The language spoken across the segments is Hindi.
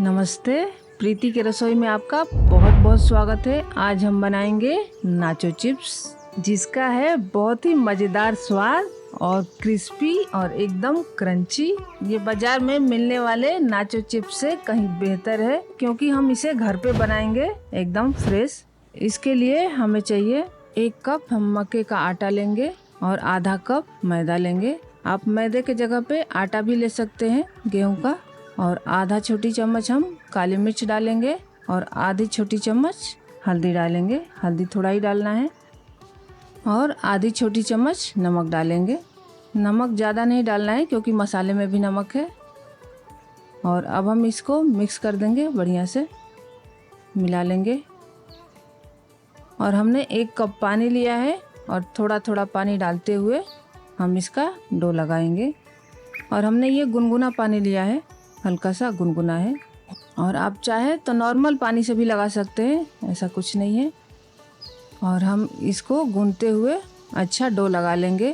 नमस्ते। प्रीति के रसोई में आपका बहुत बहुत स्वागत है। आज हम बनाएंगे नाचो चिप्स, जिसका है बहुत ही मज़ेदार स्वाद और क्रिस्पी और एकदम क्रंची। ये बाजार में मिलने वाले नाचो चिप्स से कहीं बेहतर है, क्योंकि हम इसे घर पे बनाएंगे एकदम फ्रेश। इसके लिए हमें चाहिए 1 कप हम मक्के का आटा लेंगे और आधा कप मैदा लेंगे। आप मैदे के जगह पे आटा भी ले सकते हैं गेहूं का। और आधा छोटी चम्मच हम काली मिर्च डालेंगे और आधी छोटी चम्मच हल्दी डालेंगे। हल्दी थोड़ा ही डालना है। और आधी छोटी चम्मच नमक डालेंगे। नमक ज़्यादा नहीं डालना है, क्योंकि मसाले में भी नमक है। और अब हम इसको मिक्स कर देंगे, बढ़िया से मिला लेंगे। और हमने 1 कप पानी लिया है और थोड़ा थोड़ा पानी डालते हुए हम इसका डो लगाएंगे। और हमने ये गुनगुना पानी लिया है, हल्का सा गुनगुना है। और आप चाहे तो नॉर्मल पानी से भी लगा सकते हैं, ऐसा कुछ नहीं है। और हम इसको गूंथते हुए अच्छा डो लगा लेंगे,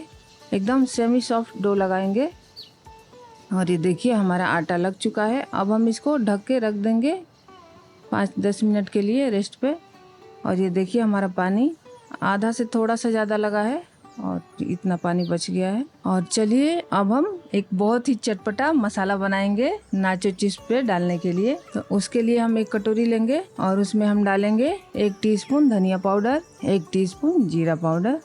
एकदम सेमी सॉफ्ट डो लगाएंगे। और ये देखिए हमारा आटा लग चुका है। अब हम इसको ढक के रख देंगे 5-10 मिनट के लिए रेस्ट पे। और ये देखिए हमारा पानी आधा से थोड़ा सा ज़्यादा लगा है और इतना पानी बच गया है। और चलिए अब हम एक बहुत ही चटपटा मसाला बनाएंगे नाचो चिप्स पे डालने के लिए। तो उसके लिए हम 1 कटोरी लेंगे और उसमें हम डालेंगे 1 टीस्पून धनिया पाउडर, 1 टीस्पून जीरा पाउडर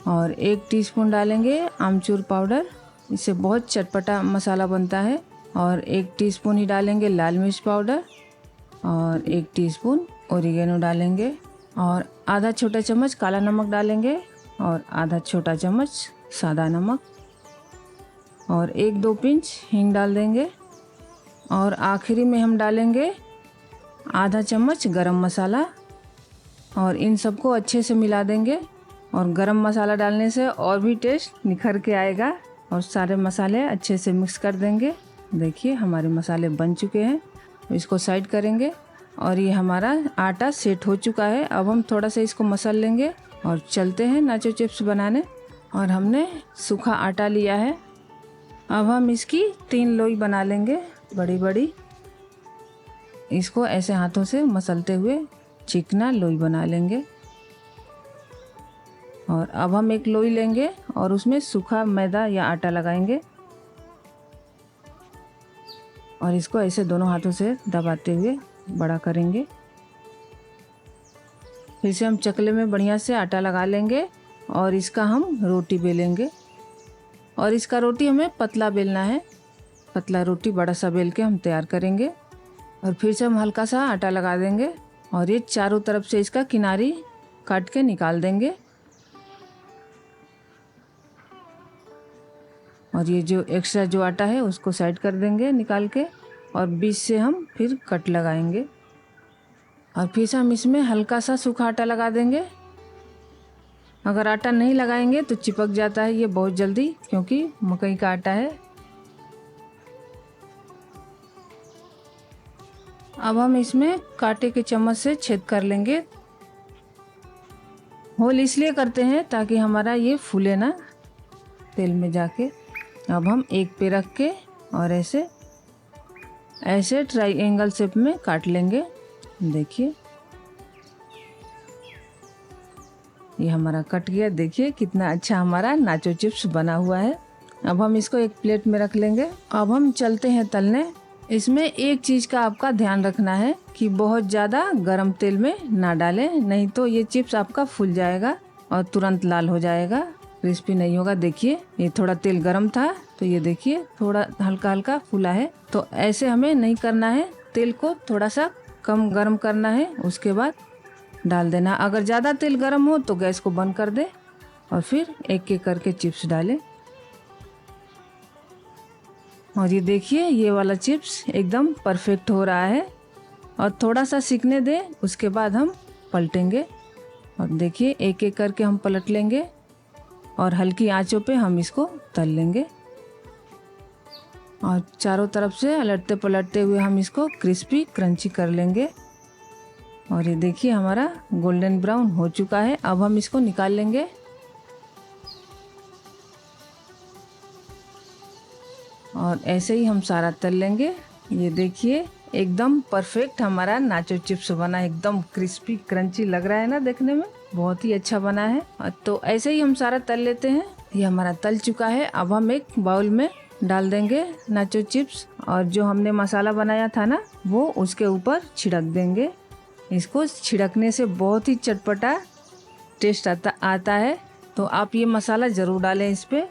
और 1 टीस्पून डालेंगे आमचूर पाउडर। इससे बहुत चटपटा मसाला बनता है। और 1 टीस्पून ही डालेंगे लाल मिर्च पाउडर और 1 टीस्पून ओरिगेनो डालेंगे। और आधा छोटा चम्मच काला नमक डालेंगे और आधा छोटा चम्मच सादा नमक। और 1-2 पिंच हींग डाल देंगे। और आखिरी में हम डालेंगे आधा चम्मच गरम मसाला। और इन सबको अच्छे से मिला देंगे। और गरम मसाला डालने से और भी टेस्ट निखर के आएगा। और सारे मसाले अच्छे से मिक्स कर देंगे। देखिए हमारे मसाले बन चुके हैं, इसको साइड करेंगे। और ये हमारा आटा सेट हो चुका है। अब हम थोड़ा सा इसको मसल लेंगे और चलते हैं नाचो चिप्स बनाने। और हमने सूखा आटा लिया है। अब हम इसकी 3 लोई बना लेंगे, बड़ी बड़ी। इसको ऐसे हाथों से मसलते हुए चिकना लोई बना लेंगे। और अब हम 1 लोई लेंगे और उसमें सूखा मैदा या आटा लगाएंगे। और इसको ऐसे दोनों हाथों से दबाते हुए बड़ा करेंगे। फिर से हम चकले में बढ़िया से आटा लगा लेंगे और इसका हम रोटी बेलेंगे। और इसका रोटी हमें पतला बेलना है। पतला रोटी बड़ा सा बेल के हम तैयार करेंगे। और फिर से हम हल्का सा आटा लगा देंगे और ये चारों तरफ से इसका किनारी काट के निकाल देंगे। और ये जो एक्स्ट्रा जो आटा है उसको साइड कर देंगे निकाल के। और बीच से हम फिर कट लगाएंगे। और फिर से हम इसमें हल्का सा सूखा आटा लगा देंगे। अगर आटा नहीं लगाएंगे तो चिपक जाता है ये बहुत जल्दी, क्योंकि मकई का आटा है। अब हम इसमें कांटे के चम्मच से छेद कर लेंगे। होल इसलिए करते हैं ताकि हमारा ये फूले ना तेल में जाके। अब हम एक पे रख के और ऐसे ट्रायंगल शेप में काट लेंगे। देखिए ये हमारा कट गया। देखिए कितना अच्छा हमारा नाचो चिप्स बना हुआ है। अब हम इसको एक प्लेट में रख लेंगे। अब हम चलते हैं तलने। इसमें एक चीज़ का आपका ध्यान रखना है कि बहुत ज़्यादा गरम तेल में ना डालें, नहीं तो ये चिप्स आपका फूल जाएगा और तुरंत लाल हो जाएगा, क्रिस्पी नहीं होगा। देखिए ये थोड़ा तेल गरम था तो ये देखिए थोड़ा हल्का हल्का फूला है। तो ऐसे हमें नहीं करना है, तेल को थोड़ा सा कम गरम करना है, उसके बाद डाल देना। अगर ज़्यादा तेल गरम हो तो गैस को बंद कर दे और फिर एक एक करके चिप्स डालें। और ये देखिए ये वाला चिप्स एकदम परफेक्ट हो रहा है। और थोड़ा सा सिकने दे, उसके बाद हम पलटेंगे। और देखिए एक एक करके हम पलट लेंगे और हल्की आंचों पे हम इसको तल लेंगे। और चारों तरफ से अलटते पलटते हुए हम इसको क्रिस्पी क्रंची कर लेंगे। और ये देखिए हमारा गोल्डन ब्राउन हो चुका है। अब हम इसको निकाल लेंगे। और ऐसे ही हम सारा तल लेंगे। ये देखिए एकदम परफेक्ट हमारा नाचो चिप्स बना, एकदम क्रिस्पी क्रंची लग रहा है ना देखने में, बहुत ही अच्छा बना है। तो ऐसे ही हम सारा तल लेते हैं। ये हमारा तल चुका है। अब हम एक बाउल में डाल देंगे नाचो चिप्स और जो हमने मसाला बनाया था ना वो उसके ऊपर छिड़क देंगे। इसको छिड़कने से बहुत ही चटपटा टेस्ट आता है, तो आप ये मसाला ज़रूर डालें इस पे।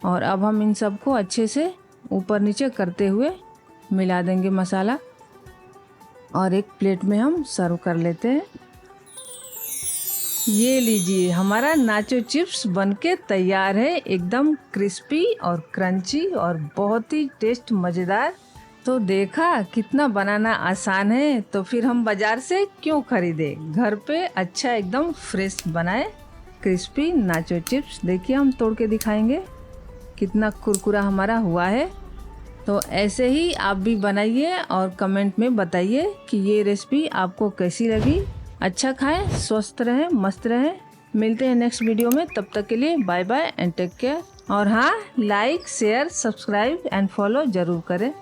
और अब हम इन सबको अच्छे से ऊपर नीचे करते हुए मिला देंगे मसाला और एक प्लेट में हम सर्व कर लेते हैं। ये लीजिए, हमारा नाचो चिप्स बनके तैयार है, एकदम क्रिस्पी और क्रंची और बहुत ही टेस्ट मज़ेदार। तो देखा कितना बनाना आसान है, तो फिर हम बाज़ार से क्यों खरीदें, घर पे अच्छा एकदम फ्रेश बनाए क्रिस्पी नाचो चिप्स। देखिए हम तोड़ के दिखाएंगे कितना कुरकुरा हमारा हुआ है। तो ऐसे ही आप भी बनाइए और कमेंट में बताइए कि ये रेसिपी आपको कैसी लगी। अच्छा खाएं, स्वस्थ रहें, मस्त रहें। मिलते हैं नेक्स्ट वीडियो में, तब तक के लिए bye bye and take care. और हाँ, like share subscribe and follow ज़रूर करें।